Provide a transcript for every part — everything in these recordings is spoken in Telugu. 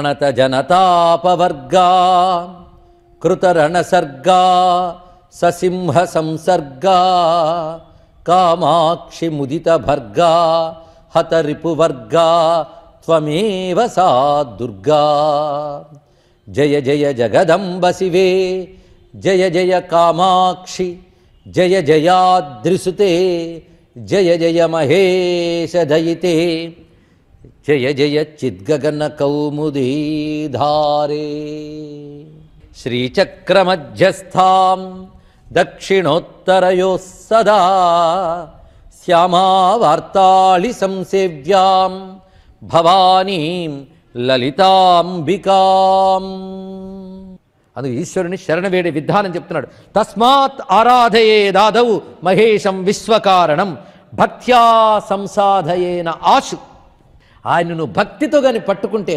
ప్రణత జనతాపవర్గా కృతరణసర్గా ససింహ సంసర్గా కామాక్షి ముదిత భర్గా హతరిపువర్గా త్వమేవ సా దుర్గా. జయ జయ జగదంబ శివే జయ జయ కామాక్షి జయ జయాద్రిసుతే జయ జయ మహేశ దయితే జయ జయ చిద్గగన కౌముదీధారే. శ్రీచక్రమధ్యస్థాం దక్షిణోత్తరయో సదా శ్యామావార్తాళి సంసేవ్యాం భవానీం లలితాంబికాం. అందుకు ఈశ్వరుని శరణ వేడే విధానం చెప్తున్నాడు. తస్మాత్ ఆరాధయే దాదవు మహేశం విశ్వకారణం భక్త్యా సంసాధయేన ఆశు. ఆయనను భక్తితో కానీ పట్టుకుంటే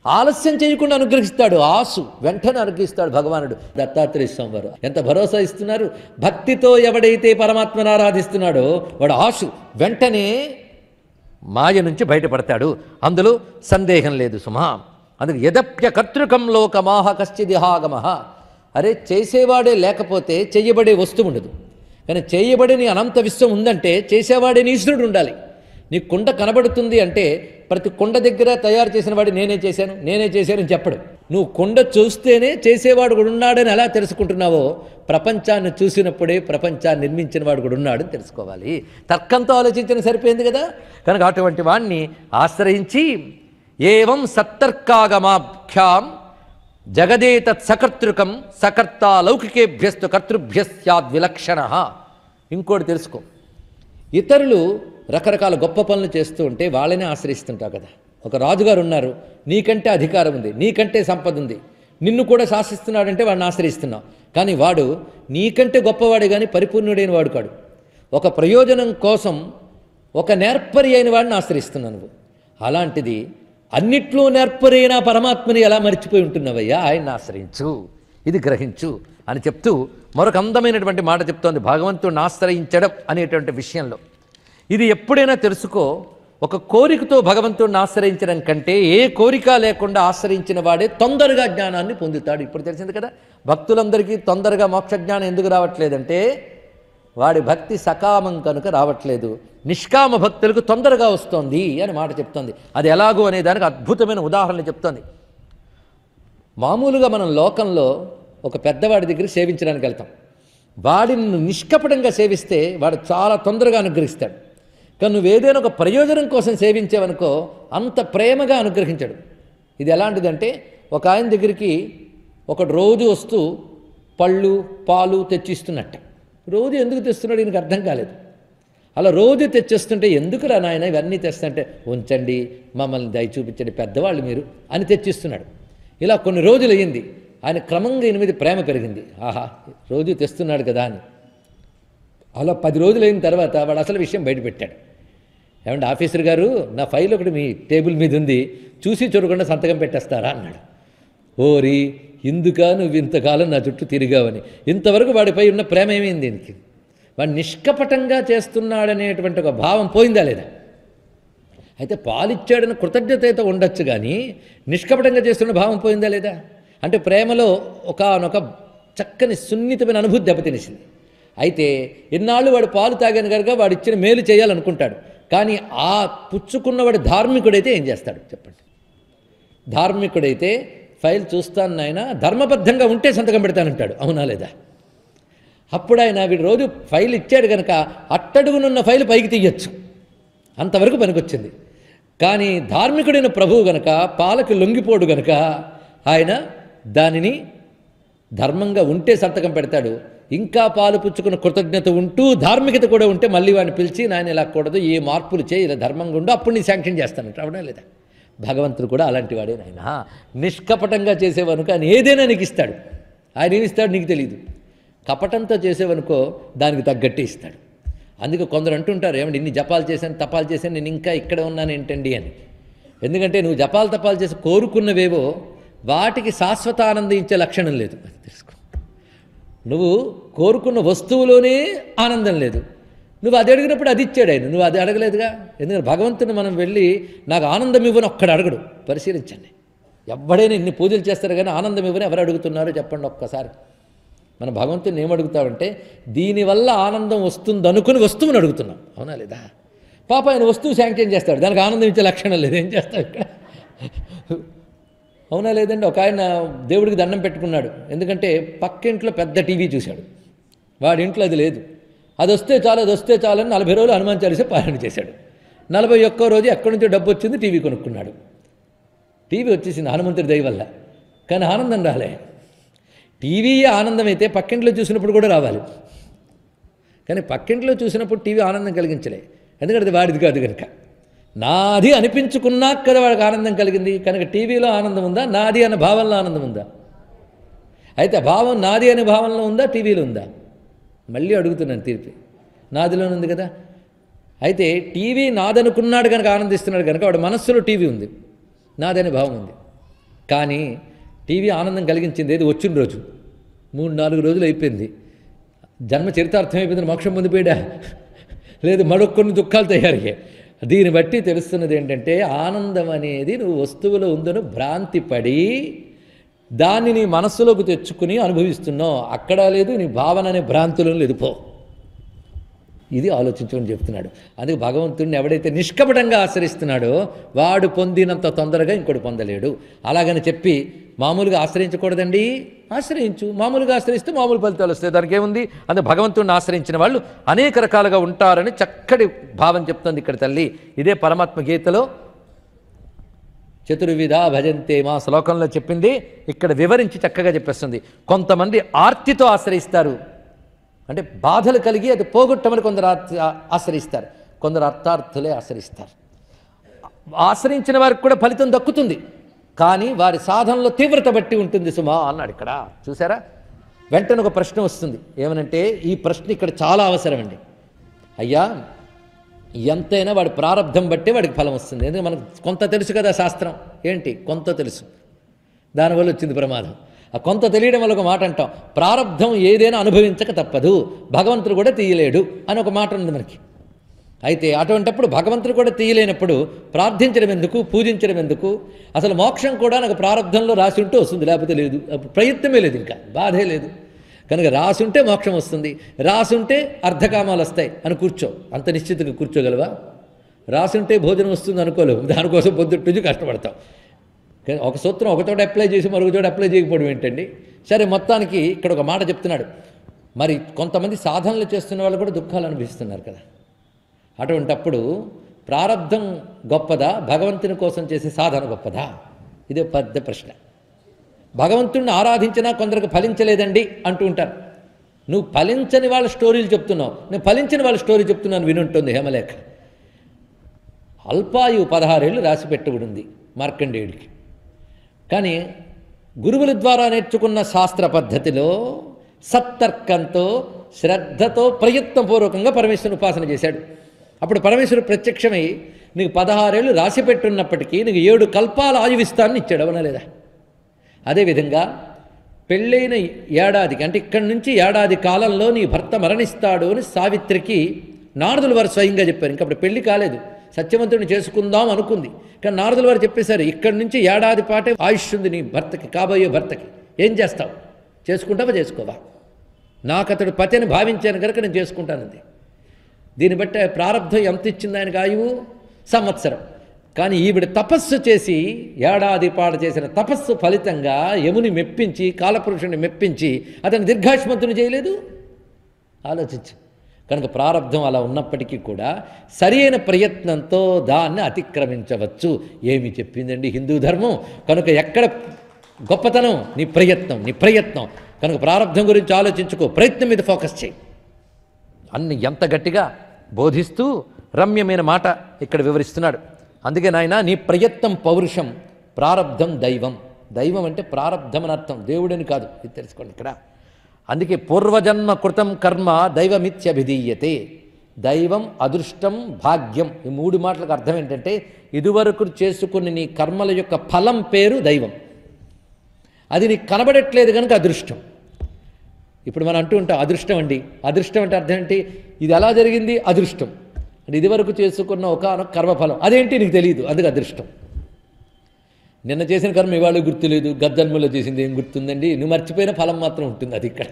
ఆలస్యం చేయకుండా అనుగ్రహిస్తాడు. ఆసు వెంటనే అనుగ్రహిస్తాడు భగవానుడు. దత్తాత్రేయ స్వామి వారు ఎంత భరోసా ఇస్తున్నారు. భక్తితో ఎవడైతే పరమాత్మను ఆరాధిస్తున్నాడో వాడు ఆసు వెంటనే మాయ నుంచి బయటపడతాడు. అందులో సందేహం లేదు సుమా. అందుకు యదప్య కర్తృకం లోకమాహ కశ్చిదిహాగమ. అరే చేసేవాడే లేకపోతే చెయ్యబడే వస్తువు ఉండదు. కానీ చేయబడిని అనంత విశ్వం ఉందంటే చేసేవాడే ఈశ్వరుడు ఉండాలి. నీ కుండ కనబడుతుంది అంటే ప్రతి కుండ దగ్గర తయారు చేసిన వాడు నేనే చేశాను అని చెప్పడు. నువ్వు కుండ చూస్తేనే చేసేవాడు కూడా ఉన్నాడని ఎలా తెలుసుకుంటున్నావో ప్రపంచాన్ని చూసినప్పుడే ప్రపంచాన్ని నిర్మించిన వాడు కూడా ఉన్నాడని తెలుసుకోవాలి. తర్కంతో ఆలోచించడం సరిపోయింది కదా. కనుక అటువంటి వాణ్ణి ఆశ్రయించి ఏవం సత్తర్కాగమాఖ్యాం జగదేతత్ సకర్తృకం సకర్త లౌకికేభ్యస్తు కర్తృభ్యస్యాద్ విలక్షణ. ఇంకోటి తెలుసుకో, ఇతరులు రకరకాల గొప్ప పనులు చేస్తూ ఉంటే వాళ్ళనే ఆశ్రయిస్తుంటావు కదా. ఒక రాజుగారు ఉన్నారు, నీకంటే అధికారం ఉంది, నీకంటే సంపద ఉంది, నిన్ను కూడా శాసిస్తున్నాడంటే వాడిని ఆశ్రయిస్తున్నావు. కానీ వాడు నీకంటే గొప్పవాడే కానీ పరిపూర్ణుడైన వాడు కాడు. ఒక ప్రయోజనం కోసం ఒక నేర్పరి అయిన వాడిని ఆశ్రయిస్తున్నావు నువ్వు. అలాంటిది అన్నిట్లో నేర్పరైన పరమాత్మని ఎలా మర్చిపోయి ఉంటున్నావయ్యా, ఆయన్ని ఆశ్రయించు, ఇది గ్రహించు అని చెప్తూ మరొక అందమైనటువంటి మాట చెప్తోంది భగవంతుడిని ఆశ్రయించడం అనేటువంటి విషయంలో. ఇది ఎప్పుడైనా తెలుసుకో, ఒక కోరికతో భగవంతుడిని ఆశ్రయించడం కంటే ఏ కోరిక లేకుండా ఆశ్రయించిన వాడే తొందరగా జ్ఞానాన్ని పొందుతాడు. ఇప్పుడు తెలిసింది కదా, భక్తులందరికీ తొందరగా మోక్ష జ్ఞానం ఎందుకు రావట్లేదంటే వాడి భక్తి సకామం కనుక రావట్లేదు. నిష్కామ భక్తులకు తొందరగా వస్తోంది అని మాట చెప్తోంది. అది ఎలాగో అనే దానికి అద్భుతమైన ఉదాహరణ చెప్తోంది. మామూలుగా మనం లోకంలో ఒక పెద్దవాడి దగ్గర సేవించడానికి వెళ్తాం. వాడిని నిష్కపటంగా సేవిస్తే వాడు చాలా తొందరగా అనుగ్రహిస్తాడు. కానీ నువ్వు ఏదైనా ఒక ప్రయోజనం కోసం సేవించావనుకో అంత ప్రేమగా అనుగ్రహించాడు. ఇది ఎలాంటిదంటే ఒక ఆయన దగ్గరికి ఒకడు రోజు వస్తూ పళ్ళు పాలు తెచ్చిస్తున్నట్ట. రోజు ఎందుకు తెస్తున్నాడు ఈయనకు అర్థం కాలేదు. అలా రోజు తెచ్చిస్తుంటే ఎందుకురా నాయన ఇవన్నీ తెస్తుంటే ఉంచండి మమ్మల్ని దయ చూపించండి పెద్దవాళ్ళు మీరు అని తెచ్చిస్తున్నాడు. ఇలా కొన్ని రోజులు అయ్యింది. ఆయన క్రమంగా ఈయన మీద ప్రేమ పెరిగింది. ఆహా రోజు తెస్తున్నాడు కదా అని. అలా 10 రోజులు అయిన తర్వాత వాడు అసలు విషయం బయటపెట్టాడు. ఏమంటే ఆఫీసర్ గారు నా ఫైల్ ఒకటి మీ టేబుల్ మీద ఉంది, చూసి చూడకుండా సంతకం పెట్టేస్తారా అన్నాడు. ఓరి ఇందుకా నువ్వు ఇంతకాలం నా చుట్టూ తిరిగావని. ఇంతవరకు వాడిపై ఉన్న ప్రేమ ఏమైంది దీనికి? వాడు నిష్కపటంగా చేస్తున్నాడనేటువంటి ఒక భావం పోయిందా లేదా? అయితే పాలిచ్చాడని కృతజ్ఞతతో ఉండొచ్చు కానీ నిష్కపటంగా చేస్తున్న భావం పోయిందా లేదా? అంటే ప్రేమలో ఒకనొక చక్కని సున్నితమైన అనుభూతి దెబ్బతినేసింది. అయితే ఇన్నాళ్ళు వాడు పాలు తాగాను కనుక వాడు ఇచ్చిన మేలు చేయాలనుకుంటాడు. కానీ ఆ పుచ్చుకున్నవాడు ధార్మికుడైతే ఏం చేస్తాడు చెప్పండి? ధార్మికుడైతే ఫైల్ చూస్తాను నాయన ధర్మబద్ధంగా ఉంటే సంతకం పెడతానంటాడు. అవునా లేదా? అప్పుడు ఆయన వీడు రోజు ఫైల్ ఇచ్చాడు కనుక అట్టడుగునున్న ఫైల్ పైకి తీయచ్చు, అంతవరకు పనికొచ్చింది. కానీ ధార్మికుడైన ప్రభువు గనక పాలకు లొంగిపోడు గనక ఆయన దానిని ధర్మంగా ఉంటే సంతకం పెడతాడు. ఇంకా పాలు పుచ్చుకున్న కృతజ్ఞత ఉంటూ ధార్మికత కూడా ఉంటే మళ్ళీ వాడిని పిలిచి నాయన ఇలా కూడదు, ఏ మార్పులు చేయి, ఇలా ధర్మంగా ఉండు, అప్పుడు నీ శాంక్షన్ చేస్తానంట. అవునా లేదా? భగవంతుడు కూడా అలాంటి వాడే నాయన. నిష్కపటంగా చేసేవనుకో ఆయన ఏదైనా నీకు ఇస్తాడు. ఆయన ఏమి ఇస్తాడు నీకు తెలియదు. కపటంతో చేసేవనుకో దానికి తగ్గట్టే ఇస్తాడు. అందుకే కొందరు అంటుంటారు ఏమంటే ఇన్ని జపాలు చేశాను తపాలు చేశాను నేను ఇంకా ఇక్కడ ఉన్నాను ఏంటండి అని. ఎందుకంటే నువ్వు జపాలు తపాలు చేసి కోరుకున్నవేవో వాటికి శాశ్వత ఆనందం ఇచ్చే లక్షణం లేదు. అది తెలుసుకో. నువ్వు కోరుకున్న వస్తువులోనే ఆనందం లేదు. నువ్వు అది అడిగినప్పుడు అది ఇచ్చాడు ఆయన, నువ్వు అది అడగలేదుగా. ఎందుకంటే భగవంతుని మనం వెళ్ళి నాకు ఆనందం ఇవ్వని ఒక్కడు అడగడు. పరిశీలించండి. ఎవడైనా ఇన్ని పూజలు చేస్తారు కానీ ఆనందం ఇవ్వని ఎవరు అడుగుతున్నారో చెప్పండి ఒక్కసారి. మన భగవంతుని ఏమడుగుతామంటే దీనివల్ల ఆనందం వస్తుంది అనుకుని వస్తువుని అడుగుతున్నాం, అవునా లేదా? పాప ఆయన వస్తువు శాంక్షన్ చేస్తాడు, దానికి ఆనందం ఇచ్చే లక్షణం లేదు, ఏం చేస్తాడు ఇక్కడ? అవునా లేదండి? ఒక ఆయన దేవుడికి దండం పెట్టుకున్నాడు, ఎందుకంటే పక్కింట్లో పెద్ద టీవీ చూశాడు, వాడి ఇంట్లో అది లేదు. అది వస్తే చాలు, అది వస్తే చాలని 40 రోజులు హనుమాన్ చాలీసా పారాయణ చేశాడు. 41వ రోజు ఎక్కడి నుంచో డబ్బు వచ్చింది, టీవీ కొనుక్కున్నాడు. టీవీ వచ్చేసింది హనుమంతుడి దయ వల్ల, కానీ ఆనందం రాలే. టీవీ ఆనందం అయితే పక్కింట్లో చూసినప్పుడు కూడా రావాలి, కానీ పక్కింట్లో చూసినప్పుడు టీవీ ఆనందం కలిగించలే, ఎందుకంటే అది వాడిది కాదు కనుక. నాది అనిపించుకున్నాక కదా వాడికి ఆనందం కలిగింది. కనుక టీవీలో ఆనందం ఉందా, నాది అనే భావనలో ఆనందం ఉందా? అయితే భావం నాది అనే భావనలో ఉందా, టీవీలో ఉందా? మళ్ళీ అడుగుతున్నాను తీర్పు. నాదిలోనే ఉంది కదా. అయితే టీవీ నాదనుకున్నాడు కనుక ఆనందిస్తున్నాడు కనుక వాడి మనస్సులో టీవీ ఉంది, నాదనే భావం ఉంది. కానీ టీవీ ఆనందం కలిగించింది ఏది? వచ్చిన రోజు 3-4 రోజులు అయిపోయింది, జన్మ చరితార్థం అయిపోయింది, మోక్షం పొందిపోయాడా? లేదు, మరొకొన్ని దుఃఖాలు తయారయ్యాయి. దీన్ని బట్టి తెలుస్తున్నది ఏంటంటే ఆనందం అనేది నువ్వు వస్తువులో ఉందని భ్రాంతి పడి దాన్ని నీ మనస్సులోకి తెచ్చుకుని అనుభవిస్తున్నావు. అక్కడ లేదు, నీ భావన అనే భ్రాంతులో లేదు, పో. ఇది ఆలోచించమని చెప్తున్నాడు. అందుకే భగవంతుడిని ఎవడైతే నిష్కపటంగా ఆశ్రయిస్తున్నాడో వాడు పొందినంత తొందరగా ఇంకోటి పొందలేడు. అలాగని చెప్పి మామూలుగా ఆశ్రయించకూడదండి, ఆశ్రయించు. మామూలుగా ఆశ్రయిస్తే మామూలు ఫలితాలు వస్తాయి, దానికి ఏముంది? అందుకే భగవంతుడిని ఆశ్రయించిన వాళ్ళు అనేక రకాలుగా ఉంటారని చక్కటి భావం చెప్తుంది ఇక్కడ తల్లి. ఇదే పరమాత్మ గీతలో చతుర్విధ భజంతే మా శ్లోకంలో చెప్పింది ఇక్కడ వివరించి చక్కగా చెప్పేస్తుంది. కొంతమంది ఆర్తితో ఆశ్రయిస్తారు, అంటే బాధలు కలిగి అది పోగొట్టమని కొందరు ఆశ్రయిస్తారు, కొందరు అర్థార్థులే ఆశ్రయిస్తారు. ఆశ్రయించిన వారికి కూడా ఫలితం దక్కుతుంది, కానీ వారి సాధనలో తీవ్రత బట్టి ఉంటుంది సుమా అన్నాడు ఇక్కడ. చూసారా? వెంటనే ఒక ప్రశ్న వస్తుంది, ఏమనంటే ఈ ప్రశ్న ఇక్కడ చాలా అవసరం అండి. అయ్యా, ఎంతైనా వాడి ప్రారంధం బట్టే వాడికి ఫలం వస్తుంది. ఎందుకంటే మనకు కొంత తెలుసు కదా శాస్త్రం, ఏంటి కొంత తెలుసు, దానివల్ల వచ్చింది ప్రమాదం. ఆ కొంత తెలియడం వల్ల ఒక మాట అంటాం, ప్రారంధం ఏదైనా అనుభవించక తప్పదు, భగవంతుడు కూడా తీయలేడు అని ఒక మాట ఉంది మనకి. అయితే అటువంటిప్పుడు భగవంతుడు కూడా తీయలేనప్పుడు ప్రార్థించడం ఎందుకు, పూజించడం ఎందుకు? అసలు మోక్షం కూడా నాకు ప్రారంధంలో రాసి ఉంటే వస్తుంది, లేకపోతే లేదు, ప్రయత్నమే లేదు, ఇంకా బాధే లేదు. కనుక రాసుంటే మోక్షం వస్తుంది, రాసుంటే అర్ధకామాలు వస్తాయి అని కూర్చో. అంత నిశ్చితంగా కూర్చోగలవా? రాసుంటే భోజనం వస్తుంది అనుకోలేవు, దానికోసం పొద్దుట్టు కష్టపడతావు. ఒక సూత్రం ఒకచోట అప్లై చేసి మరొక చోట అప్లై చేయకపోవడం ఏంటండి? సరే, మొత్తానికి ఇక్కడ ఒక మాట చెప్తున్నాడు. మరి కొంతమంది సాధనలు చేస్తున్న వాళ్ళు కూడా దుఃఖాలు అనుభవిస్తున్నారు కదా. అటువంటప్పుడు ప్రారంధం గొప్పదా, భగవంతుని కోసం చేసే సాధన గొప్పదా? ఇదే పెద్ద ప్రశ్న. భగవంతుడిని ఆరాధించినా కొందరికి ఫలించలేదండి అంటూ ఉంటారు. నువ్వు ఫలించని వాళ్ళ స్టోరీలు చెప్తున్నావు, నేను ఫలించిన వాళ్ళ స్టోరీ చెప్తున్నాను వినుంటుంది హేమలేఖ. అల్పాయు 16 ఏళ్ళు రాసి పెట్టబడింది మార్కండేయుడికి. కానీ గురువుల ద్వారా నేర్చుకున్న శాస్త్ర పద్ధతిలో సత్తర్కంతో శ్రద్ధతో ప్రయత్నపూర్వకంగా పరమేశ్వరుని ఉపాసన చేశాడు. అప్పుడు పరమేశ్వరుడు ప్రత్యక్షమై నీకు 16 ఏళ్ళు రాసి పెట్టున్నప్పటికీ నీకు 7 కల్పాల ఆయువిస్తాన్ని ఇచ్చాడు, అవునా లేదా? అదేవిధంగా పెళ్ళైన ఏడాదికి, అంటే ఇక్కడి నుంచి ఏడాది కాలంలో నీ భర్త మరణిస్తాడు అని సావిత్రికి నారదులు వారు స్వయంగా చెప్పారు. ఇంకప్పుడు పెళ్లి కాలేదు, సత్యవంతుడిని చేసుకుందాం అనుకుంది, కానీ నారదుల వారు చెప్పేశారు ఇక్కడి నుంచి ఏడాది పాటే ఆయుష్ ఉంది నీ భర్తకి, కాబోయే భర్తకి. ఏం చేస్తావు? చేసుకుంటావా చేసుకోవా? నాకు అతడు పతి అని భావించాను కనుక నేను చేసుకుంటానంది. దీన్ని బట్టి ప్రారంధం ఎంత ఇచ్చింది ఆయనకు ఆయువు? సంవత్సరం. కానీ ఈవిడ తపస్సు చేసి ఏడాది పాటు చేసిన తపస్సు ఫలితంగా యముని మెప్పించి, కాలపురుషుని మెప్పించి అతను దీర్ఘాయుష్మంతుని చేయలేదు. ఆలోచించు. కనుక ప్రారంధం అలా ఉన్నప్పటికీ కూడా సరి అయిన ప్రయత్నంతో దాన్ని అతిక్రమించవచ్చు. ఏమి చెప్పిందండి హిందూ ధర్మం? కనుక ఎక్కడ గొప్పతనం? నీ ప్రయత్నం, నీ ప్రయత్నం. కనుక ప్రారంధం గురించి ఆలోచించుకో, ప్రయత్నం మీద ఫోకస్ చేయి అన్ని ఎంత గట్టిగా బోధిస్తూ రమ్యమైన మాట ఇక్కడ వివరిస్తున్నాడు. అందుకే నాయన నీ ప్రయత్నం పౌరుషం, ప్రారంధం దైవం. దైవం అంటే ప్రారంధం అని అర్థం, దేవుడని కాదు, ఇది తెలుసుకోండి ఇక్కడ. అందుకే పూర్వజన్మ కృతం కర్మ దైవమిత్యభిధీయతే. దైవం, అదృష్టం, భాగ్యం, ఈ 3 మాటలకు అర్థం ఏంటంటే ఇదివరకు చేసుకుని నీ కర్మల యొక్క ఫలం పేరు దైవం. అది నీకు కనబడట్లేదు కనుక అదృష్టం. ఇప్పుడు మనం అంటూ ఉంటాం అదృష్టం అండి. అదృష్టం అంటే అర్థం ఏంటి? ఇది ఎలా జరిగింది? అదృష్టం అంటే ఇదివరకు చేసుకున్న ఒక కర్మఫలం, అదేంటి నీకు తెలియదు, అందుకు అదృష్టం. నిన్న చేసిన కర్మ ఇవాళ గుర్తులేదు, గద్దన్మలో చేసింది ఏం గుర్తుందండి? నువ్వు మర్చిపోయిన ఫలం మాత్రం ఉంటుంది అది ఇక్కడ.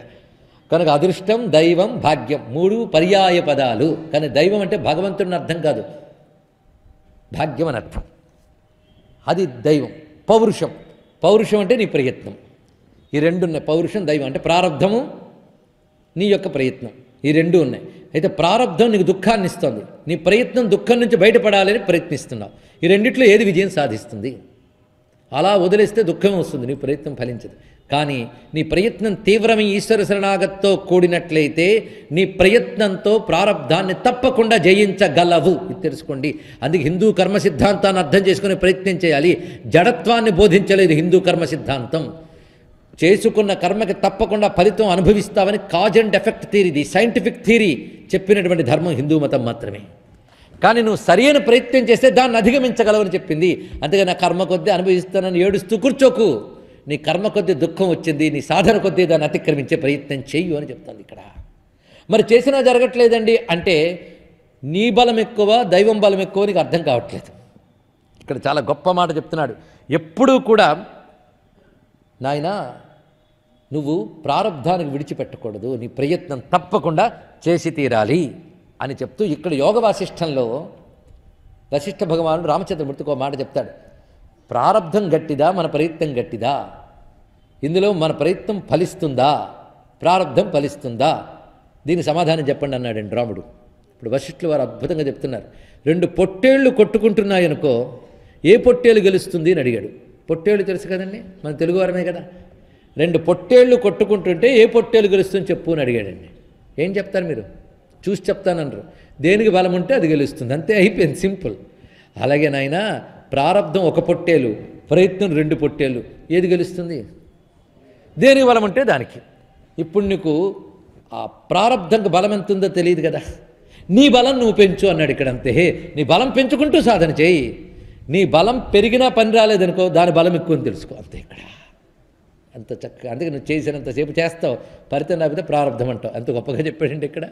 కనుక అదృష్టం, దైవం, భాగ్యం 3 పర్యాయ పదాలు. కానీ దైవం అంటే భగవంతుడిని అర్థం కాదు, భాగ్యం అని అర్థం. అది దైవం. పౌరుషం, పౌరుషం అంటే నీ ప్రయత్నం. ఈ 2 ఉన్నాయి. పౌరుషం, దైవం అంటే ప్రారంధము, నీ యొక్క ప్రయత్నం, ఈ 2 ఉన్నాయి. అయితే ప్రారంధం నీకు దుఃఖాన్ని ఇస్తుంది, నీ ప్రయత్నం దుఃఖం నుంచి బయటపడాలని ప్రయత్నిస్తున్నావు. ఈ రెండిట్లో ఏది విజయం సాధిస్తుంది? అలా వదిలేస్తే దుఃఖం వస్తుంది, నీ ప్రయత్నం ఫలించదు. కానీ నీ ప్రయత్నం తీవ్రమైన ఈశ్వర శరణాగతితో కూడినట్లయితే నీ ప్రయత్నంతో ప్రారంధాన్ని తప్పకుండా జయించగలవు. ఇది తెలుసుకోండి. అందుకే హిందూ కర్మ సిద్ధాంతాన్ని అర్థం చేసుకునే ప్రయత్నం చేయాలి. జడత్వాన్ని బోధించలేదు హిందూ కర్మ సిద్ధాంతం. చేసుకున్న కర్మకి తప్పకుండా ఫలితం అనుభవిస్తావని cause and effect theory, scientific theory చెప్పినటువంటి ధర్మం హిందూ మతం మాత్రమే. కానీ నువ్వు సరైన ప్రయత్నం చేస్తే దాన్ని అధిగమించగలవని చెప్పింది. అందుకని నా కర్మ కొద్దీ అనుభవిస్తానని ఏడుస్తూ కూర్చోకు. నీ కర్మ కొద్దీ దుఃఖం వచ్చింది, నీ సాధన కొద్దీ దాన్ని అతిక్రమించే ప్రయత్నం చెయ్యు అని చెప్తాను ఇక్కడ. మరి చేసినా జరగట్లేదండి అంటే నీ బలం ఎక్కువ, దైవం బలం ఎక్కువ, నీకు అర్థం కావట్లేదు. ఇక్కడ చాలా గొప్ప మాట చెప్తున్నాడు. ఎప్పుడూ కూడా నాయనా నువ్వు ప్రారంధానికి విడిచిపెట్టకూడదు, నీ ప్రయత్నం తప్పకుండా చేసి తీరాలి అని చెప్తూ ఇక్కడ యోగ వాసిష్టంలో వశిష్ఠ భగవానుడు రామచంద్రమూర్తికి ఒక మాట చెప్తాడు. ప్రారంధం గట్టిదా, మన ప్రయత్నం గట్టిదా? ఇందులో మన ప్రయత్నం ఫలిస్తుందా, ప్రారంధం ఫలిస్తుందా? దీనికి సమాధానం చెప్పండి అన్నాడండి రాముడు. ఇప్పుడు వశిష్ఠులు వారు అద్భుతంగా చెప్తున్నారు. 2 పొట్టేళ్లు కొట్టుకుంటున్నాయనుకో, ఏ పొట్టేలు గెలుస్తుంది అని అడిగాడు. పొట్టేళ్ళు తెలుసు కదండి, మన తెలుగువారమే కదా. 2 పొట్టేళ్లు కొట్టుకుంటుంటే ఏ పొట్టేలు గెలుస్తుంది చెప్పు అని అడిగాడండి. ఏం చెప్తారు మీరు? చూసి చెప్తానన్నారు. దేనికి బలం ఉంటే అది గెలుస్తుంది, అంతే, అయిపోయింది, సింపుల్. అలాగే నాయన ప్రారంధం 1 పొట్టేలు, ప్రయత్నం 2 పొట్టేలు, ఏది గెలుస్తుంది? దేనికి బలం ఉంటే దానికి. ఇప్పుడు నీకు ఆ ప్రారంధంకి బలం ఎంత ఉందో తెలియదు కదా, నీ బలం నువ్వు పెంచు అన్నాడు ఇక్కడ. అంతే, నీ బలం పెంచుకుంటూ సాధన చేయి. నీ బలం పెరిగినా పని రాలేదనుకో, దాని బలం ఎక్కువ అని తెలుసుకో, అంతే ఇక్కడ. అంత చక్కగా, అందుకే నువ్వు చేసినంతసేపు చేస్తావు, ఫలితం రాకపోతే ప్రారంధం అంటావు. అంత గొప్పగా చెప్పాడండి ఇక్కడ.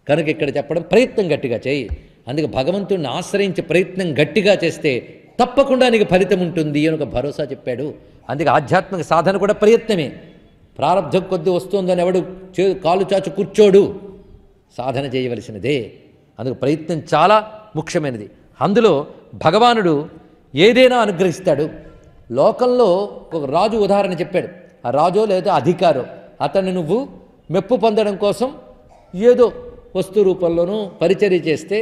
కనుక ఇక్కడ చెప్పడం ప్రయత్నం గట్టిగా చేయి. అందుకే భగవంతుడిని ఆశ్రయించే ప్రయత్నం గట్టిగా చేస్తే తప్పకుండా నీకు ఫలితం ఉంటుంది అని ఒక భరోసా చెప్పాడు. అందుకే ఆధ్యాత్మిక సాధన కూడా ప్రయత్నమే. ప్రారంధం కొద్ది వస్తుందని ఎవడు కాలు చాచు కూర్చోడు, సాధన చేయవలసినదే. అందుకు ప్రయత్నం చాలా ముఖ్యమైనది. అందులో భగవానుడు ఏదైనా అనుగ్రహిస్తాడు. లోకంలో ఒక రాజు ఉదాహరణ చెప్పాడు. ఆ రాజో లేదా అధికారో అతన్ని నువ్వు మెప్పు పొందడం కోసం ఏదో వస్తు రూపంలోనూ పరిచర్య చేస్తే,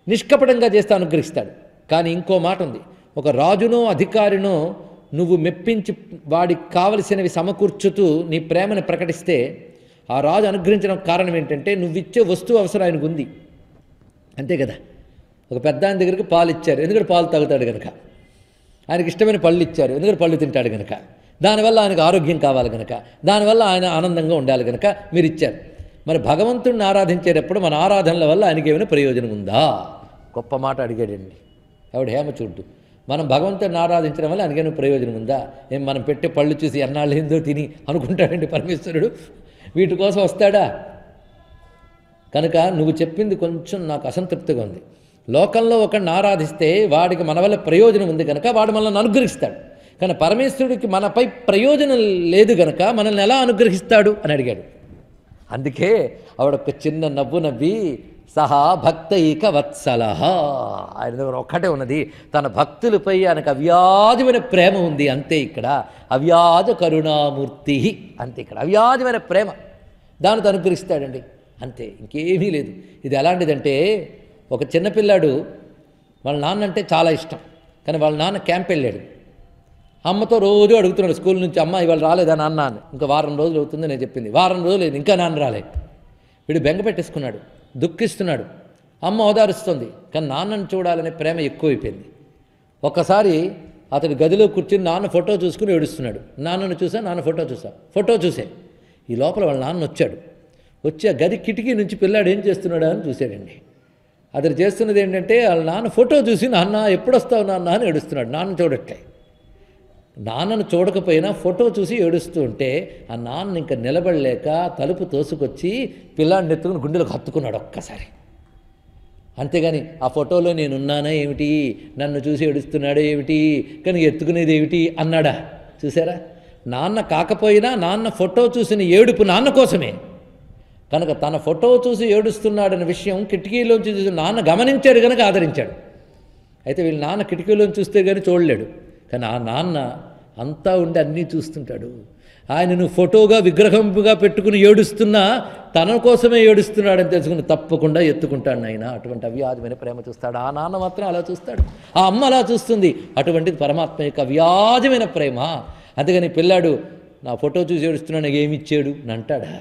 నిష్కపటంగా చేస్తే అనుగ్రహిస్తాడు. కానీ ఇంకో మాట ఉంది. ఒక రాజునో అధికారినో నువ్వు మెప్పించి వాడికి కావలసినవి సమకూర్చుతూ నీ ప్రేమను ప్రకటిస్తే ఆ రాజు అనుగ్రహించడం కారణం ఏంటంటే నువ్విచ్చే వస్తువు అవసరం ఆయనకు ఉంది, అంతే కదా. ఒక పెద్ద ఆయన దగ్గరికి పాలు ఇచ్చారు, ఎందుకంటే పాలు తాగుతాడు కనుక. ఆయనకి ఇష్టమైన పళ్ళు ఇచ్చారు, ఎందుకంటే పళ్ళు తింటాడు కనుక. దానివల్ల ఆయనకు ఆరోగ్యం కావాలి కనుక, దానివల్ల ఆయన ఆనందంగా ఉండాలి కనుక మీరు ఇచ్చారు. మరి భగవంతుడిని ఆరాధించేటప్పుడు మన ఆరాధనల వల్ల ఆయనకి ఏమైనా ప్రయోజనం ఉందా? గొప్ప మాట అడిగాడండి ఆవిడ హేమచూడ్డు. మనం భగవంతుడిని ఆరాధించడం వల్ల ఆయనకేమైనా ప్రయోజనం ఉందా? ఏం మనం పెట్టే పళ్ళు చూసి ఎన్నాళ్ళు ఏందో తిని అనుకుంటాడండి పరమేశ్వరుడు? వీటి కోసం వస్తాడా? కనుక నువ్వు చెప్పింది కొంచెం నాకు అసంతృప్తిగా ఉంది. లోకంలో ఒకరిని ఆరాధిస్తే వాడికి మన వల్ల ప్రయోజనం ఉంది కనుక వాడు మనల్ని అనుగ్రహిస్తాడు. కానీ పరమేశ్వరుడికి మనపై ప్రయోజనం లేదు కనుక మనల్ని ఎలా అనుగ్రహిస్తాడు అని అడిగాడు. అందుకే ఆవిడొక చిన్న నవ్వు నవ్వి సహా భక్తైక వత్సలహ, ఆయన దగ్గర ఒక్కటే ఉన్నది, తన భక్తులపై ఆయనకు అవ్యాజమైన ప్రేమ ఉంది, అంతే. ఇక్కడ అవ్యాజ కరుణామూర్తి, అంతే. ఇక్కడ అవ్యాజమైన ప్రేమ, దానితో అనుగ్రహిస్తాడండి, అంతే, ఇంకేమీ లేదు. ఇది ఎలాంటిదంటే ఒక చిన్నపిల్లాడు వాళ్ళ నాన్న అంటే చాలా ఇష్టం, కానీ వాళ్ళ నాన్న క్యాంప్ వెళ్ళాడు. అమ్మతో రోజు అడుగుతున్నాడు స్కూల్ నుంచి, అమ్మ ఇవాళ రాలేదా నాన్న అని. ఇంకా వారం రోజులు అవుతుంది నేను చెప్పింది, వారం రోజులు లేదు, ఇంకా నాన్న రాలేదు. వీడు బెంగ పెట్టేసుకున్నాడు, దుఃఖిస్తున్నాడు. అమ్మ ఓదారుస్తుంది, కానీ నాన్నను చూడాలనే ప్రేమ ఎక్కువైపోయింది. ఒక్కసారి అతడు గదిలో కూర్చుని నాన్న ఫోటో చూసుకుని ఏడుస్తున్నాడు. నాన్నను చూసా, నాన్న ఫోటో చూసే. ఈ లోపల వాళ్ళ నాన్న వచ్చాడు. వచ్చి ఆ గది కిటికీ నుంచి పిల్లాడు ఏం చేస్తున్నాడా అని చూశాడండి. అతడు చేస్తున్నది ఏంటంటే వాళ్ళ నాన్న ఫోటో చూసి, నాన్న ఎప్పుడు వస్తావు నాన్న అని ఏడుస్తున్నాడు. నాన్న చూడట్లే. నాన్నను చూడకపోయినా ఫోటో చూసి ఏడుస్తూ ఉంటే ఆ నాన్న ఇంకా నిలబడలేక తలుపు తోసుకొచ్చి పిల్లాడిని ఎత్తుకుని గుండెలకు హత్తుకున్నాడు ఒక్కసారి. అంతేగాని ఆ ఫోటోలో నేనున్నానా ఏమిటి, నన్ను చూసి ఏడుస్తున్నాడో ఏమిటి, కానీ ఎత్తుకునేది ఏమిటి అన్నాడా? చూసారా? నాన్న కాకపోయినా నాన్న ఫోటో చూసిన ఏడుపు నాన్న కోసమే. కనుక తన ఫోటో చూసి ఏడుస్తున్నాడన్న విషయం కిటికీలోంచి చూసి నాన్న గమనించాడు కనుక ఆదరించాడు. అయితే వీళ్ళ నాన్న కిటికీలోంచి చూస్తే కానీ చూడలేడు, కానీ ఆ నాన్న అంతా ఉండి అన్నీ చూస్తుంటాడు. ఆయనను ఫోటోగా విగ్రహంగా పెట్టుకుని ఏడుస్తున్నా తన కోసమే ఏడుస్తున్నాడని తెలుసుకుని తప్పకుండా ఎత్తుకుంటాడు ఆయన. అటువంటి అవ్యాజమైన ప్రేమ చూస్తాడు. ఆ నాన్న మాత్రం అలా చూస్తాడు, ఆ అమ్మ అలా చూస్తుంది. అటువంటిది పరమాత్మ యొక్క అవ్యాజమైన ప్రేమ. అందుకని పిల్లాడు నా ఫోటో చూసి ఏడుస్తున్నాడు, నాకు ఏమి ఇచ్చాడు అని అంటాడా?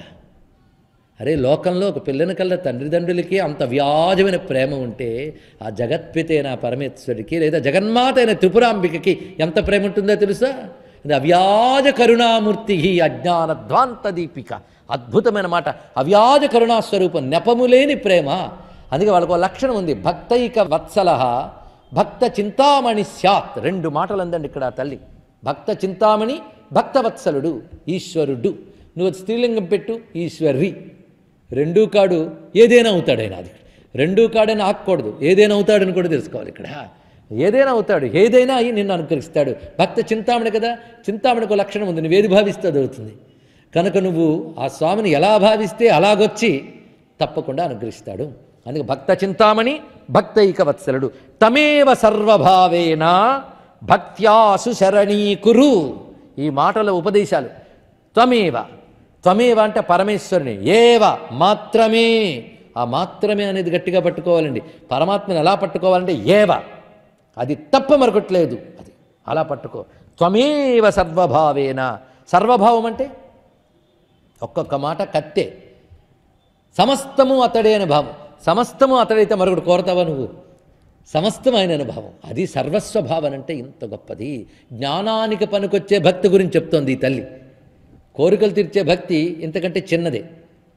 అరే, లోకంలో ఒక పిల్లని కల్లా తండ్రిదండ్రులకి అంత వ్యాజమైన ప్రేమ ఉంటే ఆ జగత్పిత అయిన పరమేశ్వరుడికి లేదా జగన్మాత అయిన త్రిపురాంబికకి ఎంత ప్రేమ ఉంటుందో తెలుసా? అది అవ్యాజ కరుణామూర్తి అజ్ఞానధ్వాంత దీపిక. అద్భుతమైన మాట. అవ్యాజ కరుణాస్వరూపం, నెపములేని ప్రేమ. అందుకే వాళ్ళకు లక్షణం ఉంది, భక్తైక వత్సల భక్త చింతామణి స్యాత్. 2 మాటలు అందండి ఇక్కడ తల్లి. భక్త చింతామణి, భక్తవత్సలుడు, ఈశ్వరుడు. నువ్వు స్త్రీలింగం పెట్టు, ఈశ్వర్రి. 2 కాడు ఏదైనా అవుతాడు ఆయన. అది 2 కాడని ఆకూడదు, ఏదైనా అవుతాడని కూడా తెలుసుకోవాలి ఇక్కడ. ఏదైనా అవుతాడు, ఏదైనా అయ్యి నిన్ను అనుగ్రహిస్తాడు. భక్త చింతామణి కదా, చింతామణికి లక్షణం ఉంది, నువ్వేది భావిస్తే అది అవుతుంది. కనుక నువ్వు ఆ స్వామిని ఎలా భావిస్తే అలాగొచ్చి తప్పకుండా అనుగ్రహిస్తాడు. అందుకే భక్త చింతామణి, భక్తైక వత్సలుడు. తమేవ సర్వభావేన భక్త్యాసు శరణీకురు. ఈ మాటల ఉపదేశాలు. త్వమేవ, త్వమేవ అంటే పరమేశ్వరుని, ఏవ మాత్రమే. ఆ మాత్రమే అనేది గట్టిగా పట్టుకోవాలండి. పరమాత్మని ఎలా పట్టుకోవాలంటే ఏవ, అది తప్ప మరొకట్లేదు, అది అలా పట్టుకో. త్వమేవ సర్వభావేన. సర్వభావం అంటే ఒక్కొక్క మాట కత్తే, సమస్తము అతడే అనే భావం. సమస్తము అతడైతే మరొకటి కోరతావా నువ్వు? సమస్తం ఆయన అనుభవం. అది సర్వస్వభావన అంటే ఇంత గొప్పది. జ్ఞానానికి పనికొచ్చే భక్తి గురించి చెప్తోంది ఈ తల్లి. కోరికలు తీర్చే భక్తి ఇంతకంటే చిన్నదే.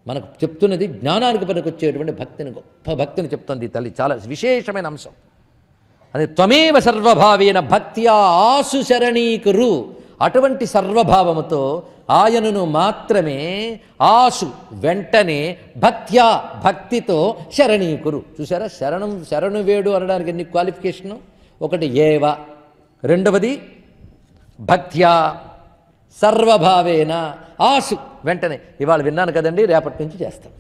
మనకు చెప్తున్నది జ్ఞానానికి పనికొచ్చేటువంటి భక్తిని, గొప్ప భక్తిని చెప్తోంది ఈ తల్లి. చాలా విశేషమైన అంశం. అదే త్వమేవ సర్వభావేన భక్త్యా ఆసు శరణీకురు. అటువంటి సర్వభావముతో ఆయనను మాత్రమే, ఆసు వెంటనే, భక్త్యా భక్తితో శరణీకురు. చూసారా? శరణు వేడు అనడానికి ఎన్ని క్వాలిఫికేషను? ఒకటి ఏవ, రెండవది భక్త్యా, సర్వభావేన, ఆసు వెంటనే. ఇవాళ విన్నాను కదండి, రేపటి నుంచి చేస్తాం.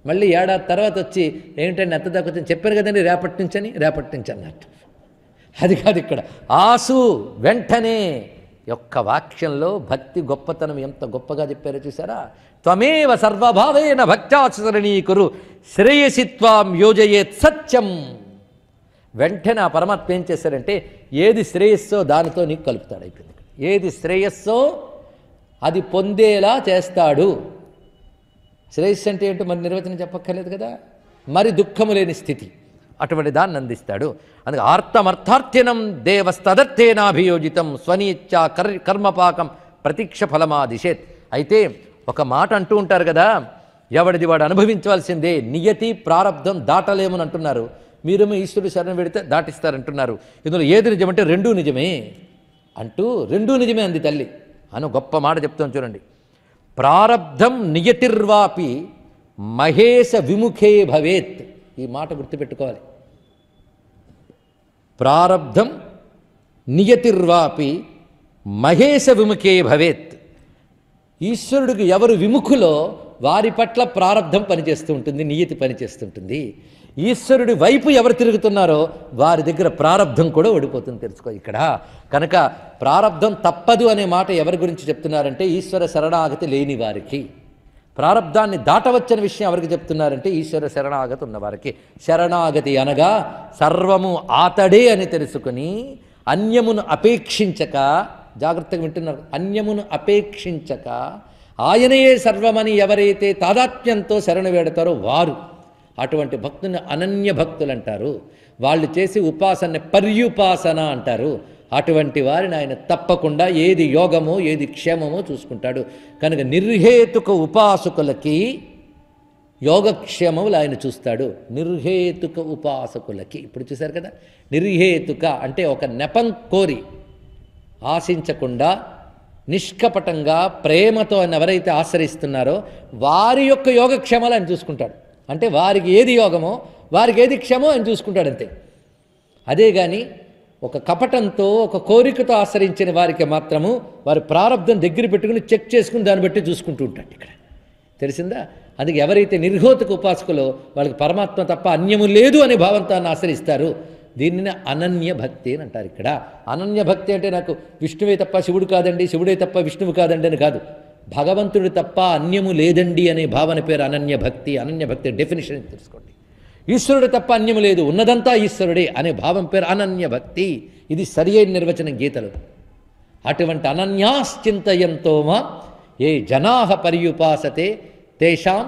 మళ్ళీ ఏడాది తర్వాత వచ్చి ఏంటంటే ఎంత దాకా వచ్చింది చెప్పాను కదండి, రేపటి నుంచి అన్నట్టు. అది కాదు ఇక్కడ. ఆసు వెంటనే యొక్క వాక్యంలో భక్తి గొప్పతనం ఎంత గొప్పగా చెప్పారో చూసారా? త్వమేవ సర్వభావేన భక్త్యాచరణీకురు శ్రేయసి త్వాం యోజయేత్ సత్యం. వెంటనే ఆ పరమాత్మ ఏం చేశారంటే ఏది శ్రేయస్సో దానితో నీకు కలుపుతాడు. అయిపోయింది. ఏది శ్రేయస్సో అది పొందేలా చేస్తాడు. శ్రేయస్సు అంటే ఏంటో మరి నిర్వచనం చెప్పక్కర్లేదు కదా. మరి దుఃఖము లేని స్థితి, అటువంటి దాన్ని అందిస్తాడు. అందుకే ఆర్తమర్థార్థ్యనం దేవస్తదర్థేనాభియోజితం స్వనీత్యా కర్మపాకం ప్రతీక్ష ఫలమాదిశేత్. అయితే ఒక మాట అంటూ ఉంటారు కదా, ఎవడిది వాడు అనుభవించవలసిందే, నియతి ప్రారబ్ధం దాటలేమని అంటున్నారు. మీరేమో ఈశ్వరుడు శరణం పెడితే దాటిస్తారంటున్నారు. ఇందులో ఏది నిజమంటే రెండూ నిజమే అంటూ, రెండూ నిజమే అంది తల్లి అని గొప్ప మాట చెప్తాం చూడండి. ప్రారబ్ధం నియతిర్వాపి మహేశ విముఖే భవేత్. ఈ మాట గుర్తుపెట్టుకోవాలి. ప్రారబ్ధం నియతిర్వాపి మహేశ విముఖే భవేత్. ఈశ్వరుడికి ఎవరు విముఖులో వారి పట్ల ప్రారబ్ధం పనిచేస్తూ ఉంటుంది, నియతి పనిచేస్తుంటుంది. ఈశ్వరుడి వైపు ఎవరు తిరుగుతున్నారో వారి దగ్గర ప్రారబ్ధం కూడా ఓడిపోతుంది, తెలుసుకో ఇక్కడ. కనుక ప్రారబ్ధం తప్పదు అనే మాట ఎవరి గురించి చెప్తున్నారంటే ఈశ్వర శరణాగతి లేని వారికి. ప్రారబ్ధాన్ని దాటవచ్చని విషయం ఎవరికి చెప్తున్నారంటే ఈశ్వర శరణాగతి ఉన్నవారికి. శరణాగతి అనగా సర్వము ఆతడే అని తెలుసుకుని అన్యమును అపేక్షించక, జాగ్రత్తగా వింటున్నారు, అన్యమును అపేక్షించక ఆయనయే సర్వమని ఎవరైతే తాదాత్మ్యంతో శరణు వేడతారో వారు, అటువంటి భక్తుని అనన్య భక్తులు అంటారు. వాళ్ళు చేసి ఉపాసన పర్యుపాసన అంటారు. అటువంటి వారిని ఆయన తప్పకుండా ఏది యోగమో ఏది క్షేమమో చూసుకుంటాడు. కనుక నిర్హేతుక ఉపాసకులకి యోగక్షేమములు ఆయన చూస్తాడు. నిర్హేతుక ఉపాసకులకి ఇప్పుడు చూశారు కదా, నిర్హేతుక అంటే ఒక నెపం కోరి ఆశించకుండా నిష్కపటంగా ప్రేమతో ఆయన ఎవరైతే ఆశ్రయిస్తున్నారో వారి యొక్క యోగక్షేమాలు ఆయన చూసుకుంటాడు. అంటే వారికి ఏది యోగమో వారికి ఏది క్షమో అని చూసుకుంటాడంతే. అదే కానీ ఒక కపటంతో ఒక కోరికతో ఆశ్రయించిన వారికి మాత్రము వారి ప్రారంధం దగ్గర పెట్టుకుని చెక్ చేసుకుని దాన్ని బట్టి చూసుకుంటూ ఉంటాడు. ఇక్కడ తెలిసిందా? అందుకే ఎవరైతే నిర్హోతకు ఉపాసకులో వాళ్ళకి పరమాత్మ తప్ప అన్యము లేదు అనే భావంతో ఆశ్రయిస్తారు. దీనిని అనన్య భక్తి అని అంటారు. ఇక్కడ అనన్య భక్తి అంటే నాకు విష్ణువే తప్ప శివుడు కాదండి, శివుడే తప్ప విష్ణువు కాదండి అని కాదు. భగవంతుడు తప్ప అన్యము లేదండి అనే భావన పేరు అనన్య భక్తి. అనన్య భక్తి డెఫినేషన్ తెలుసుకోండి. ఈశ్వరుడు తప్ప అన్యము లేదు, ఉన్నదంతా ఈశ్వరుడే అనే భావం పేరు అనన్య భక్తి. ఇది సరి అయిన నిర్వచనం గీతలు. అటువంటి అనన్యాశ్చింతయంతో మా ఏ జనాహ పర్యుపాసతే తేషాం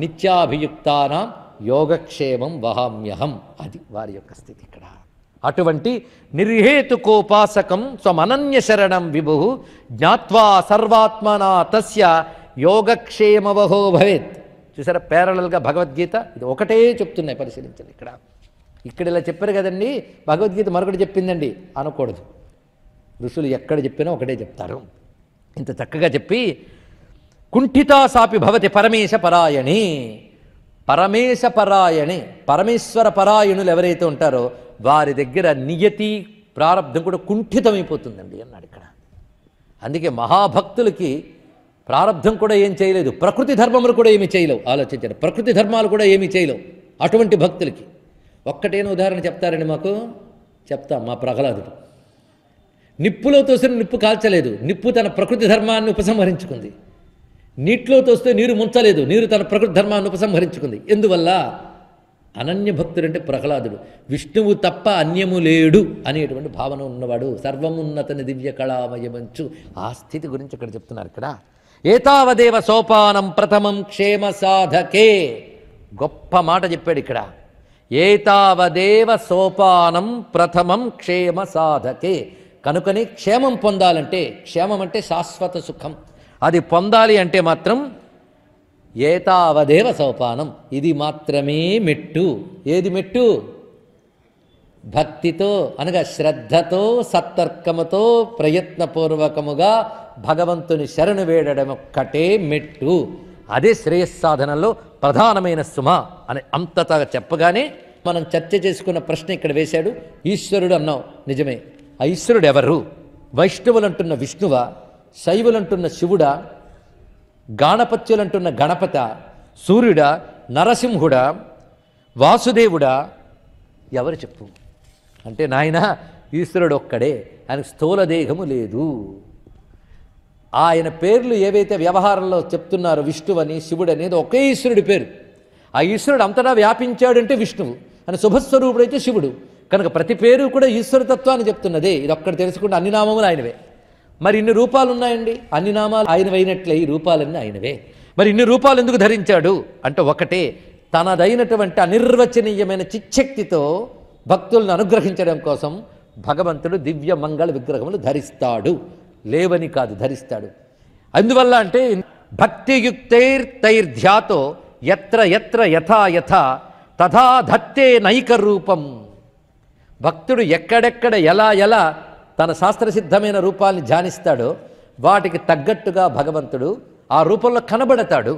నిత్యాభియుక్తానాం యోగక్షేమం వహామ్యహం. అది వారి యొక్క స్థితి ఇక్కడ. అటువంటి నిర్హేతుకోపాసకం స్వమనన్య శరణం విభు జ్ఞాత్వా సర్వాత్మనా తస్య యోగక్షేమవహో భవేత్. చూసారా, ప్యారలల్గా భగవద్గీత ఇది ఒకటే చెప్తున్నాయి. పరిశీలించండి. ఇక్కడ ఇలా చెప్పారు కదండి, భగవద్గీత మరొకటి చెప్పిందండి అనకూడదు. ఋషులు ఎక్కడ చెప్పినా ఒకటే చెప్తారు. ఇంత చక్కగా చెప్పి కుంఠితా సాపి భవతి పరమేశ పరాయణి. పరమేశ పరాయణి, పరమేశ్వర పరాయణులు ఎవరైతే ఉంటారో వారి దగ్గర నియతి ప్రారంధం కూడా కుంఠితమైపోతుందండి అన్నాడు ఇక్కడ. అందుకే మహాభక్తులకి ప్రారంధం కూడా ఏం చేయలేదు, ప్రకృతి ధర్మములు కూడా ఏమీ చేయలేవు. ఆలోచించండి, ప్రకృతి ధర్మాలు కూడా ఏమీ చేయలేవు అటువంటి భక్తులకి. ఒక్కటేనా ఉదాహరణ చెప్తారండి మాకు? చెప్తాం. మా ప్రహ్లాదుడు నిప్పులో తోసిన నిప్పు కాల్చలేదు, నిప్పు తన ప్రకృతి ధర్మాన్ని ఉపసంహరించుకుంది. నీటిలో తోస్తే నీరు ముంచలేదు, నీరు తన ప్రకృతి ధర్మాన్ని ఉపసంహరించుకుంది. ఎందువల్ల? అనన్య భక్తుడంటే ప్రహ్లాదుడు. విష్ణువు తప్ప అన్యము లేడు అనేటువంటి భావన ఉన్నవాడు. సర్వమున్నతని దివ్య కళామయమంచు ఆ స్థితి గురించి ఇక్కడ చెప్తున్నారు. ఇక్కడ ఏతావదేవ సోపానం ప్రథమం క్షేమ సాధకే. గొప్ప మాట చెప్పాడు ఇక్కడ. ఏతావదేవ సోపానం ప్రథమం క్షేమ సాధకే. కనుకని క్షేమం పొందాలంటే, క్షేమం అంటే శాశ్వత సుఖం, అది పొందాలి అంటే మాత్రం ఏతావదేవ సోపానం, ఇది మాత్రమే మెట్టు. ఏది మెట్టు? భక్తితో అనగా శ్రద్ధతో సత్తర్కముతో ప్రయత్నపూర్వకముగా భగవంతుని శరణు వేడడం ఒక్కటే మెట్టు. అదే శ్రేయస్సాధనలో ప్రధానమైన సుమ అని అంతటా చెప్పగానే మనం చర్చ చేసుకున్న ప్రశ్న ఇక్కడ వేశాడు. ఈశ్వరుడు అన్నావు, నిజమే. ఆ ఈశ్వరుడు ఎవరు? వైష్ణవులంటున్న విష్ణువా, శైవులంటున్న శివుడా, గాణపత్యులంటున్న గణపత, సూర్యుడా, నరసింహుడా, వాసుదేవుడా, ఎవరు చెప్పు అంటే, నాయన ఈశ్వరుడు ఒక్కడే, ఆయనకు స్థూల దేహము లేదు. ఆయన పేర్లు ఏవైతే వ్యవహారంలో చెప్తున్నారో విష్ణువని శివుడనేది ఒకే ఈశ్వరుడి పేరు. ఆ ఈశ్వరుడు అంతటా వ్యాపించాడంటే విష్ణువు, అని శుభస్వరూపుడైతే శివుడు. కనుక ప్రతి పేరు కూడా ఈశ్వరతత్వాన్ని చెప్తున్నదే. ఇది ఒక్కటి తెలుసుకుంటే అన్ని నామములు ఆయనవే. మరి ఇన్ని రూపాలు ఉన్నాయండి, అన్ని నామాలు ఆయనవైనట్లే ఈ రూపాలన్నీ ఆయనవే. మరి ఇన్ని రూపాలు ఎందుకు ధరించాడు అంటే, ఒకటే తనదైనటువంటి అనిర్వచనీయమైన చిచ్చక్తితో భక్తులను అనుగ్రహించడం కోసం భగవంతుడు దివ్య మంగళ విగ్రహములు ధరిస్తాడు. లేవని కాదు, ధరిస్తాడు. అందువల్ల అంటే భక్తియుక్తైర్తైర్ధ్యాతో ఎత్ర ఎత్ర యథా యథా తథా ధత్తే నైక రూపం. భక్తుడు ఎక్కడెక్కడ ఎలా ఎలా తన శాస్త్రసిద్ధమైన రూపాల్ని ధ్యానిస్తాడో వాటికి తగ్గట్టుగా భగవంతుడు ఆ రూపంలో కనబడతాడు.